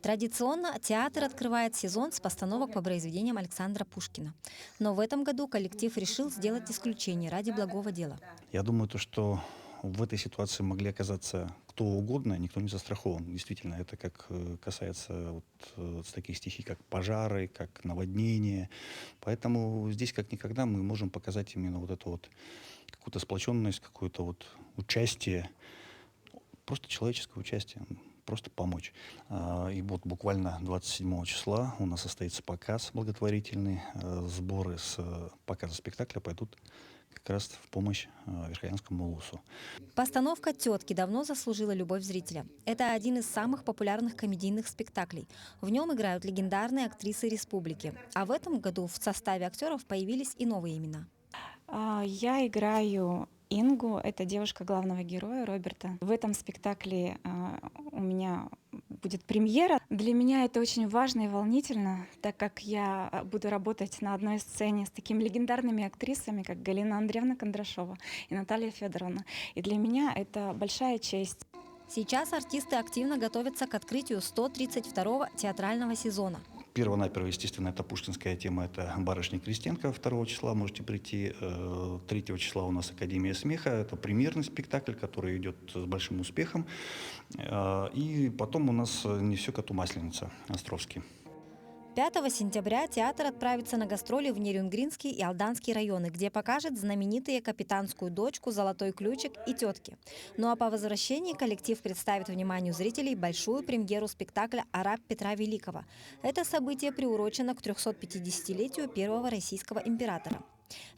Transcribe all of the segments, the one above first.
Традиционно театр открывает сезон с постановок по произведениям Александра Пушкина. Но в этом году коллектив решил сделать исключение ради благого дела. Я думаю, то, что в этой ситуации могли оказаться кто угодно, никто не застрахован. Действительно, это как касается таких стихий, как пожары, как наводнения. Поэтому здесь как никогда мы можем показать именно вот эту вот какую-то сплоченность, какое-то вот участие, просто человеческое участие, просто помочь. И вот буквально 27 числа у нас состоится показ благотворительный. Сборы с показа спектакля пойдут как раз в помощь Верхоянскому улусу. Постановка «Тетки» давно заслужила любовь зрителя. Это один из самых популярных комедийных спектаклей. В нем играют легендарные актрисы республики. А в этом году в составе актеров появились и новые имена. Я играю Ингу, это девушка главного героя Роберта. В этом спектакле у меня будет премьера. Для меня это очень важно и волнительно, так как я буду работать на одной сцене с такими легендарными актрисами, как Галина Андреевна Кондрашова и Наталья Федоровна. И для меня это большая честь. Сейчас артисты активно готовятся к открытию 132-го театрального сезона. Перво-наперво, естественно, это пушкинская тема, это «Барышня Крестенко», 2 числа можете прийти. 3 числа у нас «Академия смеха», это премьерный спектакль, который идет с большим успехом. И потом у нас «Не все коту масленица» Островский. 5 сентября театр отправится на гастроли в Нерюнгринский и Алданский районы, где покажет знаменитые «Капитанскую дочку», «Золотой ключик» и «Тетки». Ну а по возвращении коллектив представит вниманию зрителей большую премьеру спектакля «Араб Петра Великого». Это событие приурочено к 350-летию первого российского императора.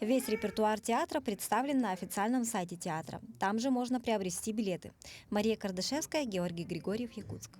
Весь репертуар театра представлен на официальном сайте театра. Там же можно приобрести билеты. Мария Кардашевская, Георгий Григорьев, Якутск.